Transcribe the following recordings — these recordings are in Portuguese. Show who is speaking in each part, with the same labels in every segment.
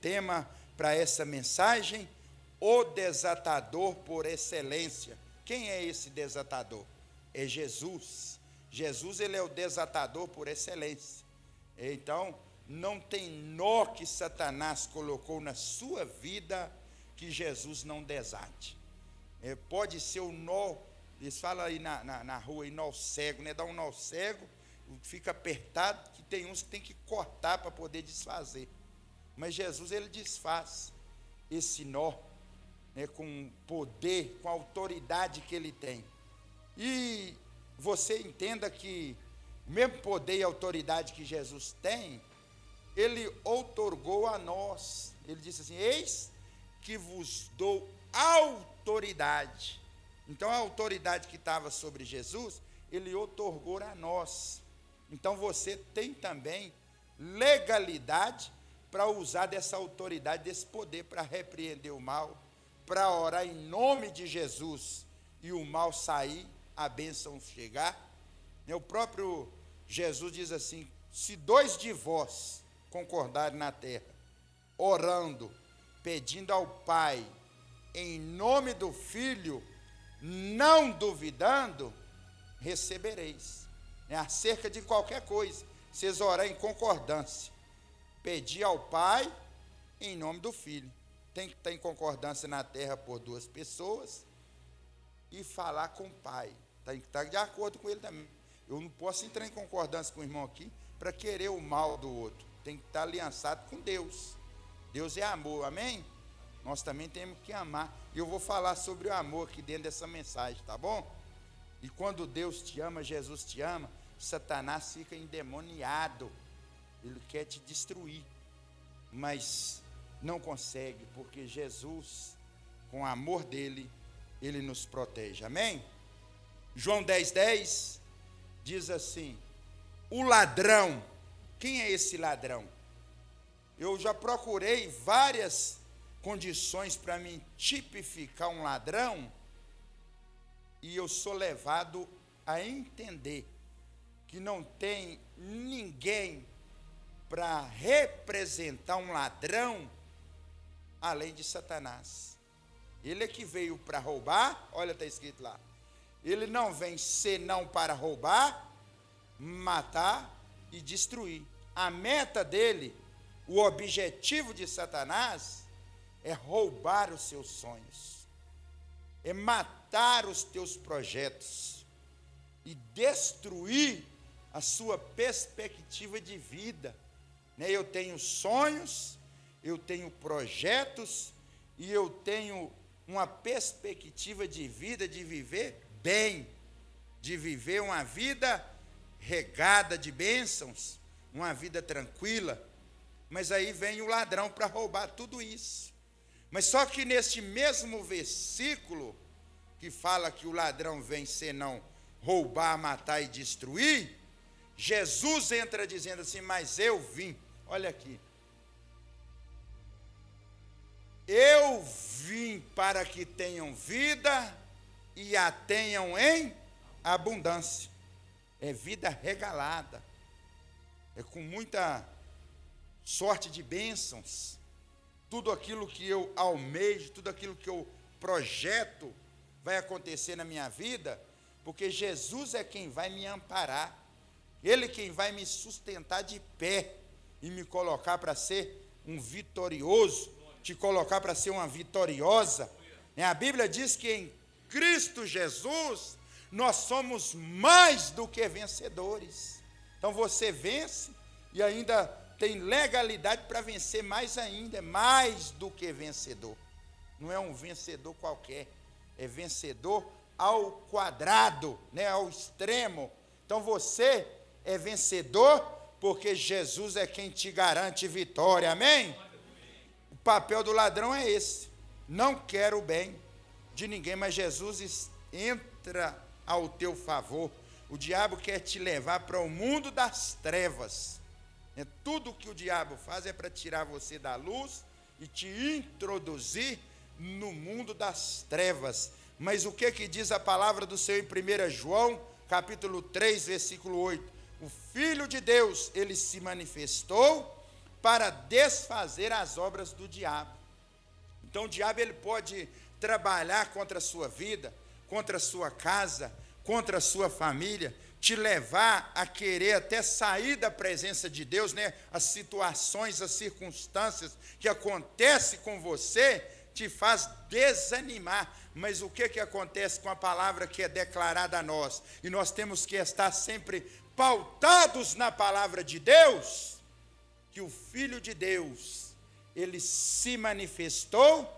Speaker 1: Tema para essa mensagem: o desatador por excelência. Quem é esse desatador? É Jesus. Jesus, ele é o desatador por excelência. Então, não tem nó que Satanás colocou na sua vida que Jesus não desate. Pode ser o nó, eles falam aí na rua, aí, nó cego, né? Dá um nó cego, fica apertado, que tem uns que tem que cortar para poder desfazer. Mas Jesus, ele desfaz esse nó, né, com poder, com a autoridade que ele tem. E você entenda que o mesmo poder e autoridade que Jesus tem, ele outorgou a nós. Ele disse assim: eis que vos dou autoridade. Então a autoridade que estava sobre Jesus, ele outorgou a nós. Então você tem também legalidade para usar dessa autoridade, desse poder, para repreender o mal, para orar em nome de Jesus e o mal sair, a bênção chegar. O próprio Jesus diz assim: se dois de vós concordarem na terra, orando, pedindo ao Pai, em nome do Filho, não duvidando, recebereis. Acerca de qualquer coisa, vocês orarem em concordância, pedir ao Pai, em nome do Filho. Tem que estar em concordância na terra por duas pessoas e falar com o Pai. Tem que estar de acordo com ele também. Eu não posso entrar em concordância com o irmão aqui para querer o mal do outro. Tem que estar aliançado com Deus. Deus é amor, amém? Nós também temos que amar. E eu vou falar sobre o amor aqui dentro dessa mensagem, tá bom? E quando Deus te ama, Jesus te ama, Satanás fica endemoniado. Ele quer te destruir, mas não consegue, porque Jesus, com o amor dele, ele nos protege, amém? João 10:10 diz assim: o ladrão. Quem é esse ladrão? Eu já procurei várias condições para me tipificar um ladrão, e eu sou levado a entender que não tem ninguém para representar um ladrão além de Satanás. Ele é que veio para roubar, olha, está escrito lá. Ele não vem senão para roubar, matar e destruir. A meta dele, o objetivo de Satanás, é roubar os seus sonhos, é matar os teus projetos e destruir a sua perspectiva de vida. Eu tenho sonhos, eu tenho projetos e eu tenho uma perspectiva de vida, de viver bem, de viver uma vida regada de bênçãos, uma vida tranquila. Mas aí vem o ladrão para roubar tudo isso. Mas só que neste mesmo versículo, que fala que o ladrão vem senão roubar, matar e destruir, Jesus entra dizendo assim: mas eu vim, olha aqui, eu vim para que tenham vida e a tenham em abundância. É vida regalada, é com muita sorte de bênçãos. Tudo aquilo que eu almejo, tudo aquilo que eu projeto vai acontecer na minha vida, porque Jesus é quem vai me amparar, Ele quem vai me sustentar de pé e me colocar para ser um vitorioso, te colocar para ser uma vitoriosa. A Bíblia diz que em Cristo Jesus nós somos mais do que vencedores. Então você vence e ainda tem legalidade para vencer mais ainda, é mais do que vencedor. Não é um vencedor qualquer, é vencedor ao quadrado, ao extremo. Então você é vencedor porque Jesus é quem te garante vitória, amém? O papel do ladrão é esse: não quero o bem de ninguém, mas Jesus entra ao teu favor. O diabo quer te levar para o mundo das trevas. Tudo que o diabo faz é para tirar você da luz e te introduzir no mundo das trevas. Mas o que diz a palavra do Senhor em 1 João, capítulo 3, versículo 8? O Filho de Deus, ele se manifestou para desfazer as obras do diabo. Então o diabo ele pode trabalhar contra a sua vida, contra a sua casa, contra a sua família, te levar a querer até sair da presença de Deus, né? As situações, as circunstâncias que acontecem com você te faz desanimar. Mas o que acontece com a palavra que é declarada a nós? E nós temos que estar sempre pautados na palavra de Deus, que o Filho de Deus, ele se manifestou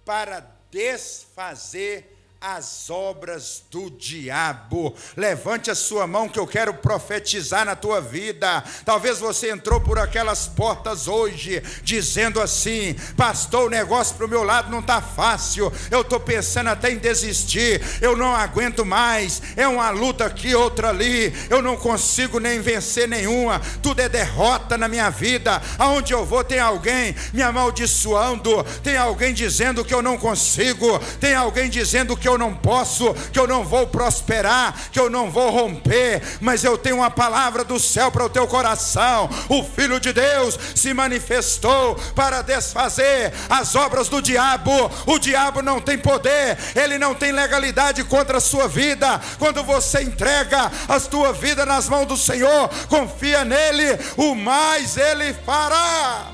Speaker 1: para desfazer as obras do diabo. Levante a sua mão que eu quero profetizar na tua vida. Talvez você entrou por aquelas portas hoje, dizendo assim: pastor, o negócio para o meu lado não está fácil, eu estou pensando até em desistir, eu não aguento mais, é uma luta aqui, outra ali, eu não consigo nem vencer nenhuma, tudo é derrota na minha vida, aonde eu vou tem alguém me amaldiçoando, tem alguém dizendo que eu não consigo, tem alguém dizendo que eu não posso, que eu não vou prosperar, que eu não vou romper. Mas eu tenho uma palavra do céu para o teu coração: o Filho de Deus se manifestou para desfazer as obras do diabo. O diabo não tem poder, ele não tem legalidade contra a sua vida. Quando você entrega a tua vida nas mãos do Senhor, confia nele, o mais ele fará.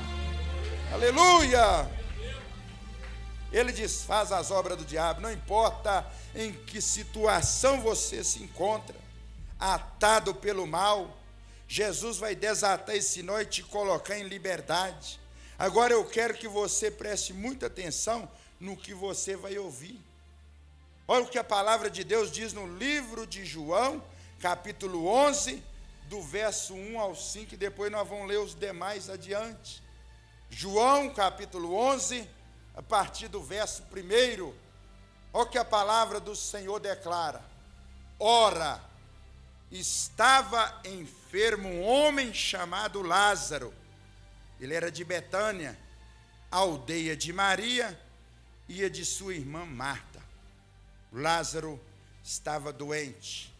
Speaker 1: Aleluia! Ele desfaz as obras do diabo. Não importa em que situação você se encontra, atado pelo mal, Jesus vai desatar esse nó e te colocar em liberdade. Agora eu quero que você preste muita atenção no que você vai ouvir. Olha o que a palavra de Deus diz no livro de João, capítulo 11, do verso 1 ao 5, e depois nós vamos ler os demais adiante. João, capítulo 11, a partir do verso 1, olha o que a palavra do Senhor declara: ora, estava enfermo um homem chamado Lázaro, ele era de Betânia, aldeia de Maria e de sua irmã Marta. Lázaro estava doente,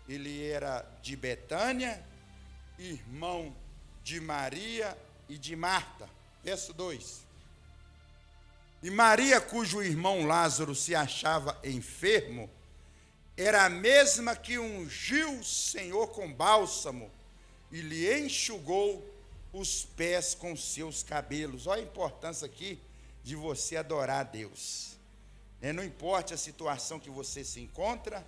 Speaker 1: ele era de Betânia, irmão de Maria e de Marta. Verso 2: e Maria, cujo irmão Lázaro se achava enfermo, era a mesma que ungiu o Senhor com bálsamo e lhe enxugou os pés com seus cabelos. Olha a importância aqui de você adorar a Deus. Não importa a situação que você se encontra,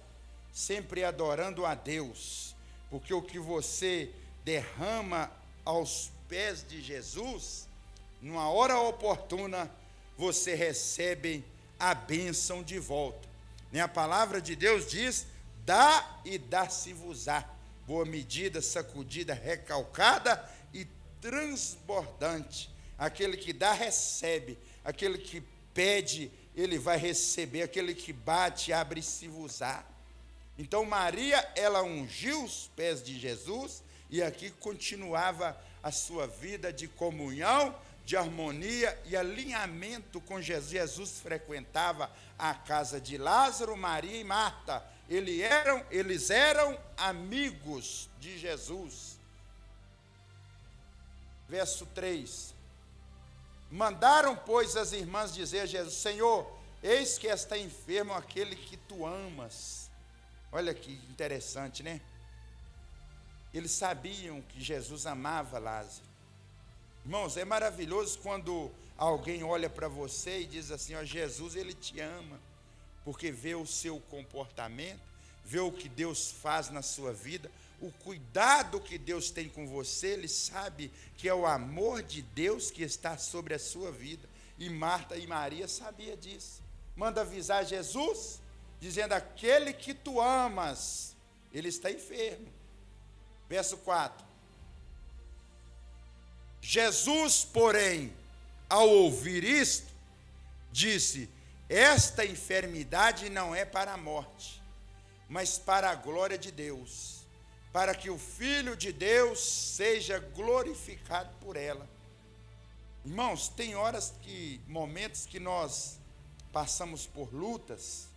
Speaker 1: sempre adorando a Deus, porque o que você derrama aos pés de Jesus, numa hora oportuna, você recebe a bênção de volta. A palavra de Deus diz: dá e dá-se-vos-á. Boa medida, sacudida, recalcada e transbordante. Aquele que dá, recebe. Aquele que pede, ele vai receber. Aquele que bate, abre-se-vos-á. Então Maria, ela ungiu os pés de Jesus, e aqui continuava a sua vida de comunhão, de harmonia e alinhamento com Jesus. Jesus frequentava a casa de Lázaro, Maria e Marta. Eles eram amigos de Jesus. Verso 3: mandaram, pois, as irmãs dizer a Jesus: Senhor, eis que está enfermo aquele que tu amas. Olha que interessante, né? Eles sabiam que Jesus amava Lázaro. Irmãos, é maravilhoso quando alguém olha para você e diz assim: ó, Jesus, ele te ama, porque vê o seu comportamento, vê o que Deus faz na sua vida, o cuidado que Deus tem com você. Ele sabe que é o amor de Deus que está sobre a sua vida. E Marta e Maria sabiam disso. Manda avisar Jesus, dizendo: aquele que tu amas, ele está enfermo. Verso 4: Jesus, porém, ao ouvir isto, disse: esta enfermidade não é para a morte, mas para a glória de Deus, para que o Filho de Deus seja glorificado por ela. Irmãos, tem momentos que nós passamos por lutas,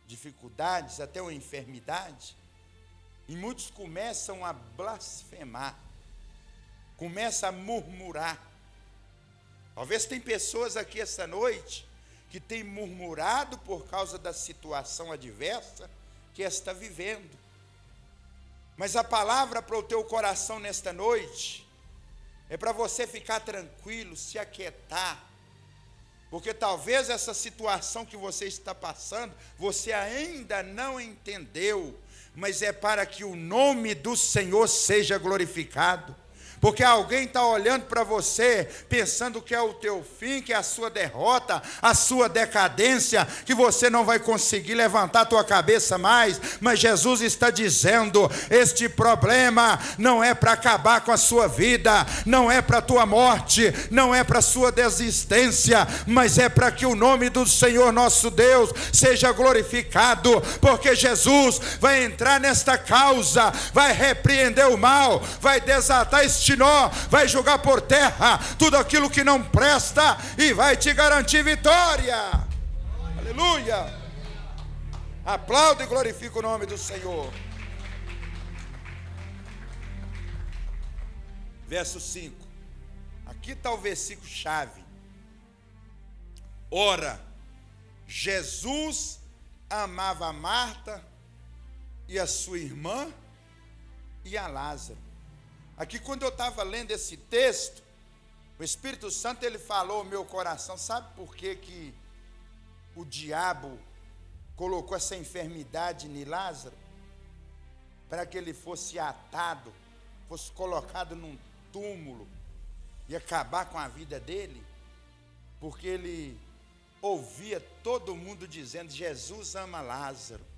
Speaker 1: dificuldades, até uma enfermidade, e muitos começam a blasfemar, começam a murmurar, Talvez tem pessoas aqui essa noite que têm murmurado por causa da situação adversa que está vivendo. Mas a palavra para o teu coração nesta noite é para você ficar tranquilo, se aquietar, porque talvez essa situação que você está passando, você ainda não entendeu, mas é para que o nome do Senhor seja glorificado. Porque alguém está olhando para você, pensando que é o teu fim, que é a sua derrota, a sua decadência, que você não vai conseguir levantar a tua cabeça mais. Mas Jesus está dizendo, este problema não é para acabar com a sua vida, não é para a tua morte, não é para a sua desistência, mas é para que o nome do Senhor nosso Deus seja glorificado, porque Jesus vai entrar nesta causa, vai repreender o mal, vai desatar este nó, vai jogar por terra tudo aquilo que não presta e vai te garantir vitória. Aleluia! Aplauda e glorifica o nome do Senhor. Verso 5. Aqui está o versículo chave. Ora, Jesus amava a Marta e a sua irmã e a Lázaro. Aqui quando eu estava lendo esse texto, o Espírito Santo ele falou ao meu coração, sabe por que o diabo colocou essa enfermidade em Lázaro? Para que ele fosse atado, fosse colocado num túmulo e acabar com a vida dele, porque ele ouvia todo mundo dizendo, Jesus ama Lázaro.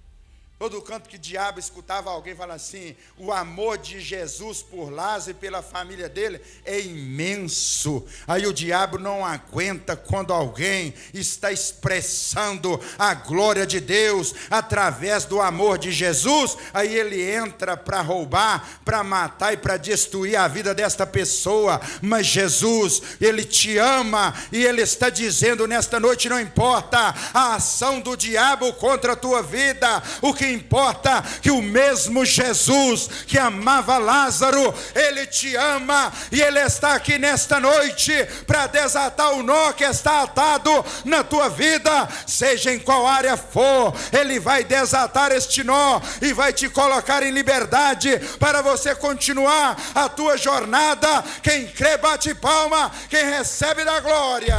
Speaker 1: Todo canto que o diabo escutava alguém falar assim, o amor de Jesus por Lázaro e pela família dele é imenso. Aí o diabo não aguenta quando alguém está expressando a glória de Deus através do amor de Jesus. Aí ele entra para roubar, para matar e para destruir a vida desta pessoa. Mas Jesus, ele te ama e ele está dizendo nesta noite, não importa a ação do diabo contra a tua vida, o que importa que o mesmo Jesus que amava Lázaro, ele te ama e ele está aqui nesta noite para desatar o nó que está atado na tua vida, seja em qual área for. Ele vai desatar este nó e vai te colocar em liberdade para você continuar a tua jornada. Quem crê bate palma, quem recebe da glória.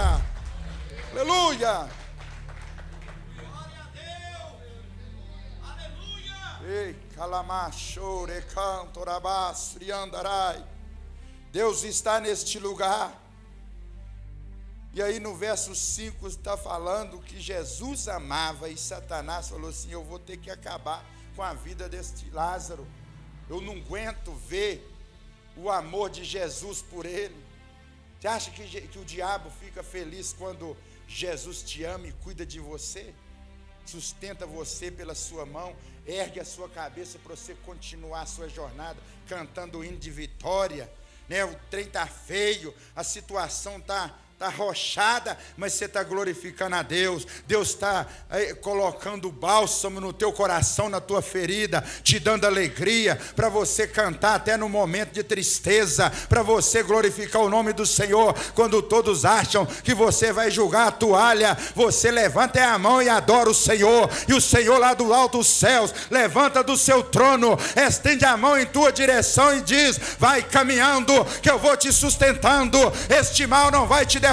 Speaker 1: Aleluia. Ei, calamachore, cantorabas, andarai. Deus está neste lugar. E aí no verso 5 está falando que Jesus amava e Satanás falou assim, eu vou ter que acabar com a vida deste Lázaro. Eu não aguento ver o amor de Jesus por ele. Você acha que o diabo fica feliz quando Jesus te ama e cuida de você? Sustenta você pela sua mão, ergue a sua cabeça para você continuar a sua jornada, cantando o hino de vitória, né? O trem está feio, a situação está arrochada, mas você está glorificando a Deus. Deus está colocando bálsamo no teu coração, na tua ferida, te dando alegria, para você cantar até no momento de tristeza, para você glorificar o nome do Senhor. Quando todos acham que você vai jogar a toalha, você levanta a mão e adora o Senhor, e o Senhor lá do alto dos céus, levanta do seu trono, estende a mão em tua direção e diz, vai caminhando, que eu vou te sustentando, este mal não vai te derrubar,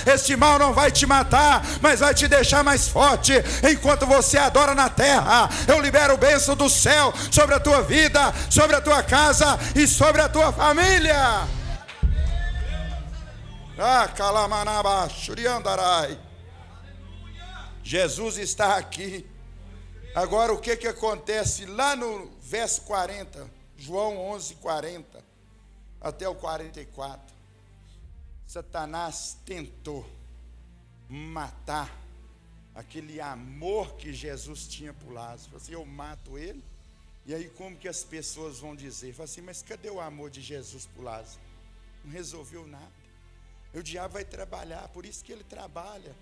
Speaker 1: este mal não vai te matar, mas vai te deixar mais forte. Enquanto você adora na terra, eu libero bênção do céu sobre a tua vida, sobre a tua casa e sobre a tua família. Jesus está aqui. Agora o que acontece lá no verso 40, João 11, 40 até o 44. Satanás tentou matar aquele amor que Jesus tinha por Lázaro. Falou assim, eu mato ele, e aí como que as pessoas vão dizer? Fala assim, mas cadê o amor de Jesus por Lázaro? Não resolveu nada. E o diabo vai trabalhar, por isso que ele trabalha,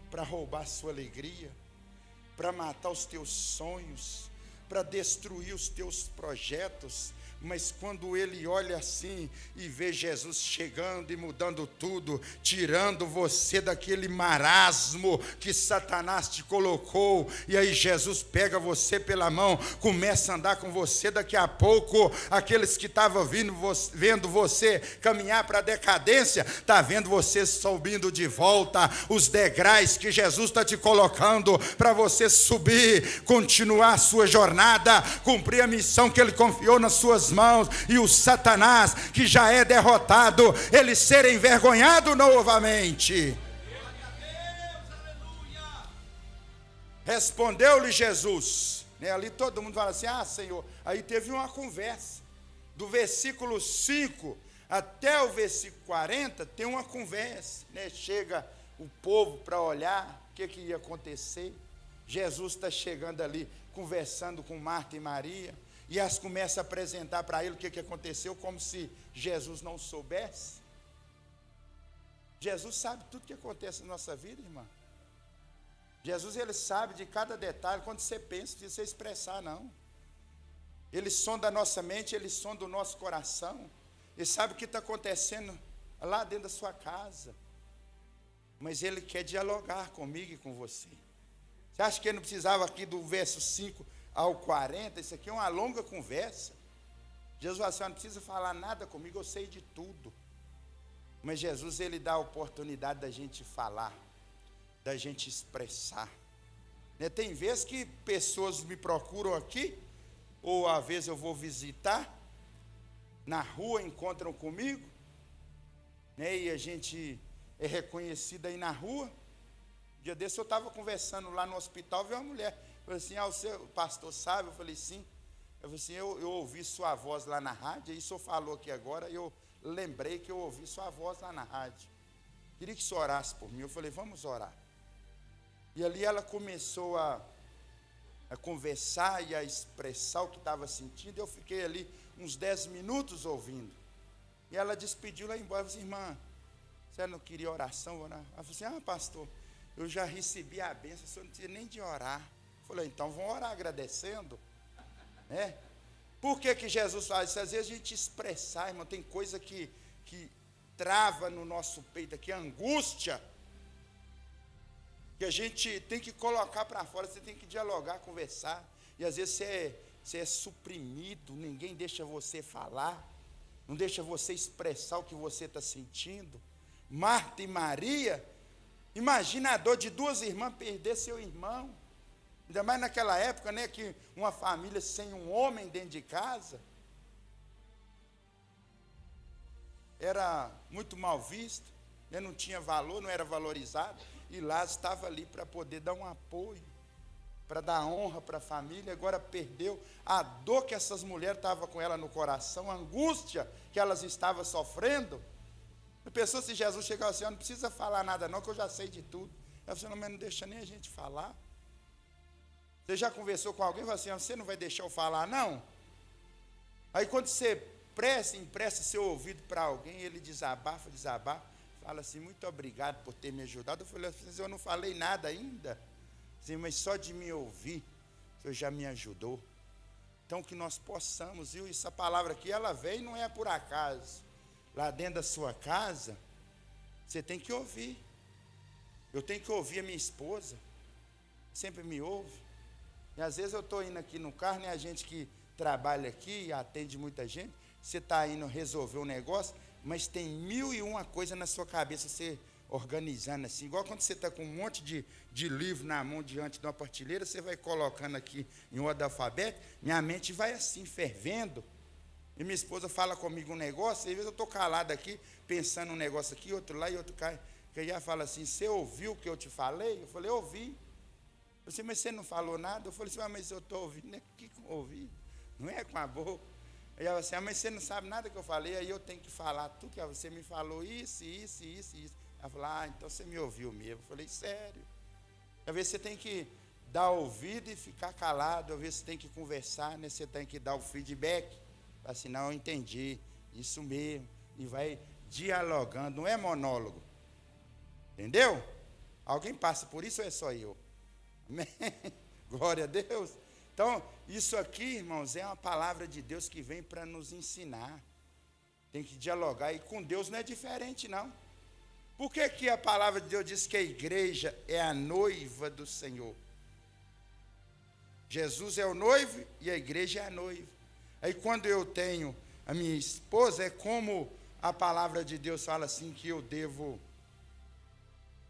Speaker 1: para roubar a sua alegria, para matar os teus sonhos, para destruir os teus projetos, Mas quando ele olha assim e vê Jesus chegando e mudando tudo, tirando você daquele marasmo que Satanás te colocou, e aí Jesus pega você pela mão, começa a andar com você, daqui a pouco aqueles que estavam vendo você caminhar para a decadência, está vendo você subindo de volta os degraus que Jesus está te colocando para você subir, continuar a sua jornada, cumprir a missão que ele confiou nas suas mãos, e o Satanás, que já é derrotado, ele ser envergonhado novamente. Respondeu-lhe Jesus, ali todo mundo fala assim: ah, Senhor. Aí teve uma conversa, do versículo 5 até o versículo 40, tem uma conversa, chega o povo para olhar o que ia acontecer. Jesus está chegando ali, conversando com Marta e Maria, e elas começam a apresentar para ele o que aconteceu, como se Jesus não soubesse. Jesus sabe tudo que acontece na nossa vida, irmã. Jesus, ele sabe de cada detalhe. Quando você pensa, não precisa você expressar, não. Ele sonda a nossa mente, ele sonda o nosso coração. Ele sabe o que está acontecendo lá dentro da sua casa. Mas ele quer dialogar comigo e com você. Você acha que ele não precisava aqui do verso 5 ao 40, isso aqui é uma longa conversa. Jesus falou assim: não precisa falar nada comigo, eu sei de tudo. Mas Jesus, ele dá a oportunidade da gente falar, da gente expressar. Tem vezes que pessoas me procuram aqui, ou às vezes eu vou visitar, na rua encontram comigo, e a gente é reconhecido aí na rua. Um dia desse eu estava conversando lá no hospital, vi uma mulher, falei assim: o seu pastor sabe? Eu falei: sim. Eu falei assim: eu ouvi sua voz lá na rádio, e o senhor falou aqui agora, eu lembrei que eu ouvi sua voz lá na rádio. Queria que o senhor orasse por mim. Eu falei: vamos orar. E ali ela começou a conversar e a expressar o que estava sentindo. Eu fiquei ali uns 10 minutos ouvindo. E ela despediu lá embora. Eu falei assim: irmã, você não queria oração? Orar? Ela falou assim: pastor, eu já recebi a bênção, o senhor não precisa nem de orar. Eu falei: então vamos orar agradecendo. Por que Jesus faz isso? Às vezes a gente expressar, irmão, tem coisa que trava no nosso peito aqui, angústia, que a gente tem que colocar para fora, você tem que dialogar, conversar, e às vezes você é suprimido, ninguém deixa você falar, não deixa você expressar o que você está sentindo. Marta e Maria, imagina a dor de duas irmãs perder seu irmão, ainda mais naquela época, que uma família sem um homem dentro de casa era muito mal visto, não tinha valor, não era valorizado, e Lázaro estava ali para poder dar um apoio, para dar honra para a família. Agora perdeu. A dor que essas mulheres estavam com ela no coração, a angústia que elas estavam sofrendo. A pessoa, se Jesus chegar assim: não precisa falar nada não, que eu já sei de tudo. Ela falou: mas não deixa nem a gente falar. Você já conversou com alguém e falou assim: você não vai deixar eu falar, não? Aí quando você empresta seu ouvido para alguém, ele desabafa, fala assim: muito obrigado por ter me ajudado. Eu falei assim: eu não falei nada ainda. Sim, mas só de me ouvir, o senhor já me ajudou. Então que nós possamos, viu? Essa palavra aqui, ela vem, não é por acaso. Lá dentro da sua casa, você tem que ouvir. Eu tenho que ouvir a minha esposa, sempre me ouve. E às vezes eu estou indo aqui no carro, a gente que trabalha aqui e atende muita gente, você está indo resolver um negócio, mas tem 1001 coisa na sua cabeça, você organizando assim, igual quando você está com um monte de livro na mão diante de uma partilheira, você vai colocando aqui em ordem alfabética, minha mente vai assim, fervendo, e minha esposa fala comigo um negócio, e às vezes eu estou calado aqui, pensando um negócio aqui, outro lá, e outro cá, que ela fala assim: você ouviu o que eu te falei? Eu falei: eu ouvi. Eu falei: mas você não falou nada? Eu falei assim: mas eu estou ouvindo. Né? O que eu ouvi? Não é com a boca. Aí ela assim: mas você não sabe nada que eu falei, aí eu tenho que falar tudo que você me falou, isso. Ela falou: então você me ouviu mesmo. Eu falei: sério. Às vezes você tem que dar ouvido e ficar calado, às vezes você tem que conversar, você tem que dar o feedback, assim: não, eu entendi, isso mesmo, e vai dialogando, não é monólogo. Entendeu? Alguém passa por isso ou é só eu? Amém? Glória a Deus. Então, isso aqui, irmãos, é uma palavra de Deus que vem para nos ensinar. Tem que dialogar, e com Deus não é diferente, não. Por que que a palavra de Deus diz que a igreja é a noiva do Senhor? Jesus é o noivo e a igreja é a noiva. Aí quando eu tenho a minha esposa, é como a palavra de Deus fala assim, que eu devo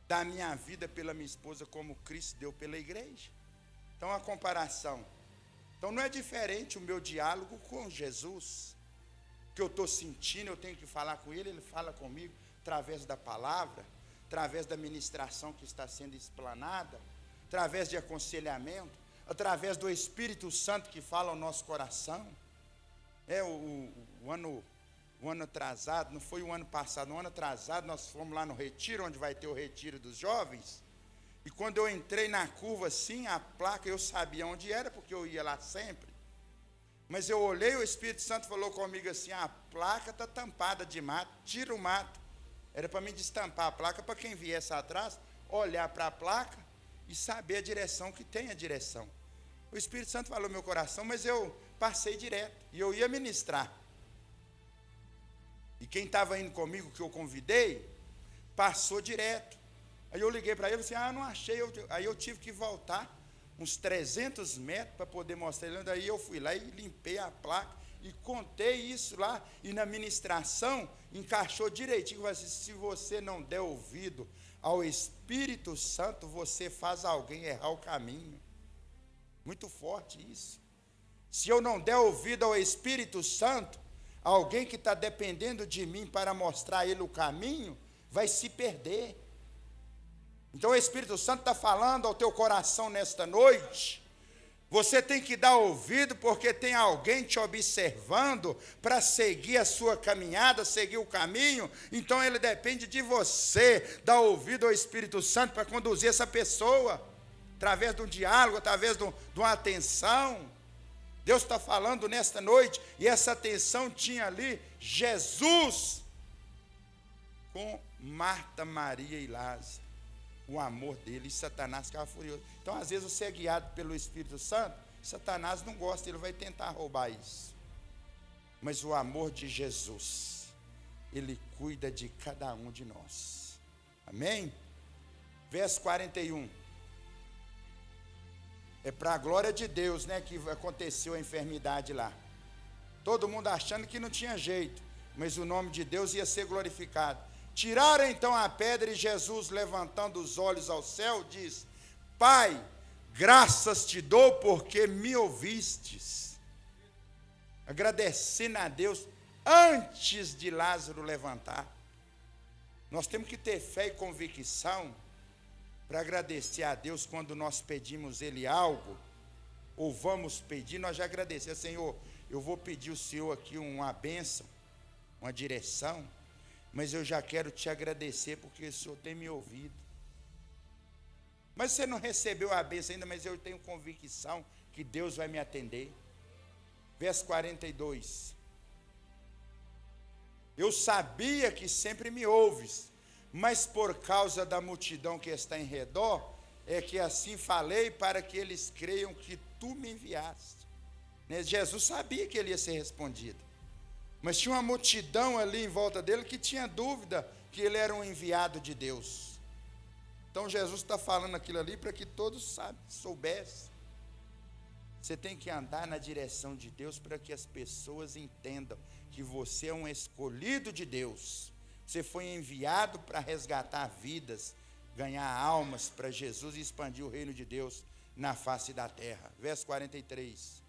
Speaker 1: dar minha vida pela minha esposa como Cristo deu pela igreja. Então a comparação. Então não é diferente o meu diálogo com Jesus. O que eu estou sentindo, eu tenho que falar com ele, ele fala comigo através da palavra, através da ministração que está sendo explanada, através de aconselhamento, através do Espírito Santo que fala ao nosso coração. O ano atrasado, não foi o ano passado, no ano atrasado nós fomos lá no retiro, onde vai ter o retiro dos jovens, e quando eu entrei na curva assim, a placa, eu sabia onde era, porque eu ia lá sempre, mas eu olhei, o Espírito Santo falou comigo assim, a placa está tampada de mato, tira o mato. Era para mim destampar a placa, para quem viesse atrás, olhar para a placa e saber a direção, que tem a direção. O Espírito Santo falou no meu coração, mas eu passei direto, e eu ia ministrar. E quem estava indo comigo, que eu convidei, passou direto. Aí eu liguei para ele e falei, não achei. Aí eu tive que voltar uns 300 metros para poder mostrar ele. Daí eu fui lá e limpei a placa e contei isso lá. E na ministração encaixou direitinho. Assim, se você não der ouvido ao Espírito Santo, você faz alguém errar o caminho. Muito forte isso. Se eu não der ouvido ao Espírito Santo, alguém que está dependendo de mim para mostrar a ele o caminho, vai se perder. Então o Espírito Santo está falando ao teu coração nesta noite. Você tem que dar ouvido, porque tem alguém te observando para seguir a sua caminhada, seguir o caminho. Então ele depende de você dar ouvido ao Espírito Santo para conduzir essa pessoa, através de um diálogo, através de uma atenção. Deus está falando nesta noite, e essa atenção tinha ali Jesus com Marta, Maria e Lázaro. O amor dele, e Satanás ficava furioso. Então, às vezes, você é guiado pelo Espírito Santo, Satanás não gosta, ele vai tentar roubar isso. Mas o amor de Jesus, ele cuida de cada um de nós. Amém? Verso 41. É para a glória de Deus, né, que aconteceu a enfermidade lá. Todo mundo achando que não tinha jeito, mas o nome de Deus ia ser glorificado. Tiraram então a pedra, e Jesus, levantando os olhos ao céu, diz: Pai, graças te dou porque me ouvistes. Agradecendo a Deus antes de Lázaro levantar. Nós temos que ter fé e convicção para agradecer a Deus quando nós pedimos Ele algo, ou vamos pedir, nós já agradecemos. Senhor, eu vou pedir ao Senhor aqui uma bênção, uma direção, mas eu já quero te agradecer porque o Senhor tem me ouvido. Mas você não recebeu a bênção ainda, mas eu tenho convicção que Deus vai me atender. Verso 42. Eu sabia que sempre me ouves, mas por causa da multidão que está em redor, é que assim falei, para que eles creiam que tu me enviaste. Jesus sabia que ele ia ser respondido, mas tinha uma multidão ali em volta dele que tinha dúvida que ele era um enviado de Deus. Então Jesus está falando aquilo ali para que todos soubessem. Você tem que andar na direção de Deus para que as pessoas entendam que você é um escolhido de Deus. Você foi enviado para resgatar vidas, ganhar almas para Jesus e expandir o reino de Deus na face da terra. Verso 43.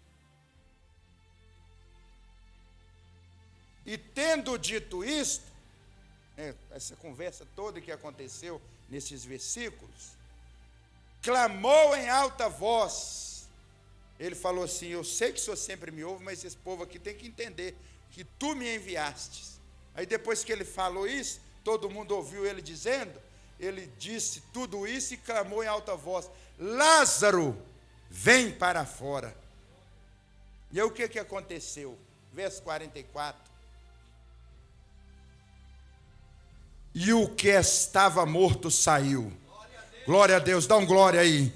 Speaker 1: E tendo dito isto, essa conversa toda que aconteceu nesses versículos, clamou em alta voz. Ele falou assim: eu sei que o Senhor sempre me ouve, mas esse povo aqui tem que entender que tu me enviaste. Aí depois que ele falou isso, todo mundo ouviu ele dizendo, ele disse tudo isso e clamou em alta voz: Lázaro, vem para fora. E aí o que aconteceu? Verso 44. E o que estava morto saiu. Glória a Deus, dá um glória aí.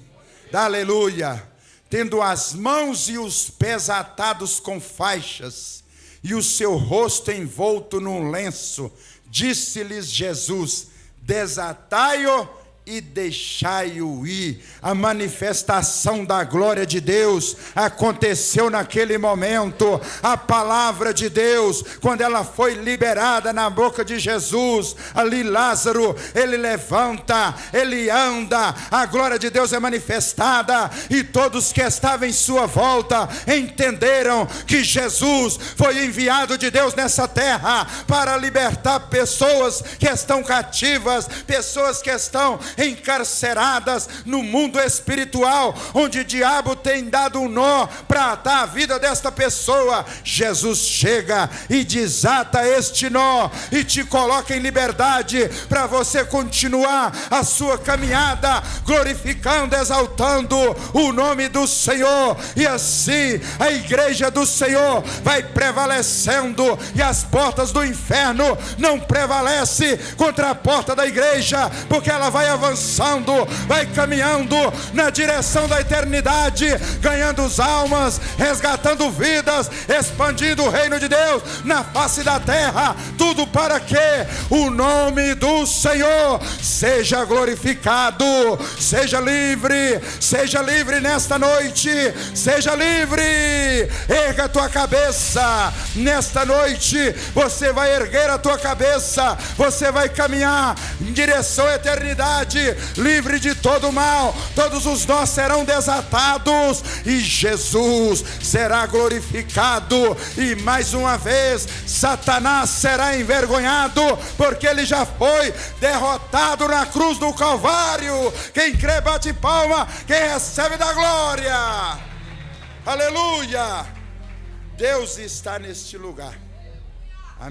Speaker 1: Dá aleluia. tendo as mãos e os pés atados com faixas, e o seu rosto envolto num lenço, disse-lhes Jesus: desatai-o e deixai-o ir. A manifestação da glória de Deus aconteceu naquele momento. A palavra de Deus, quando ela foi liberada na boca de Jesus, ali Lázaro, ele levanta, ele anda, a glória de Deus é manifestada, e todos que estavam em sua volta entenderam que Jesus foi enviado de Deus nessa terra para libertar pessoas que estão cativas, pessoas que estão encarceradas no mundo espiritual, onde o diabo tem dado um nó para atar a vida desta pessoa. Jesus chega e desata este nó e te coloca em liberdade para você continuar a sua caminhada, glorificando, exaltando o nome do Senhor. E assim a igreja do Senhor vai prevalecendo, e as portas do inferno não prevalecem contra a porta da igreja, porque ela vai avançando, vai caminhando na direção da eternidade, ganhando as almas, resgatando vidas, expandindo o reino de Deus na face da terra. Tudo para que o nome do Senhor seja glorificado. Seja livre nesta noite, seja livre. Erga a tua cabeça nesta noite. Você vai erguer a tua cabeça, você vai caminhar em direção à eternidade, livre de todo mal. Todos os nós serão desatados e Jesus será glorificado, e mais uma vez Satanás será envergonhado, porque ele já foi derrotado na cruz do Calvário. Quem crê bate palma, quem recebe da glória. Aleluia. Deus está neste lugar.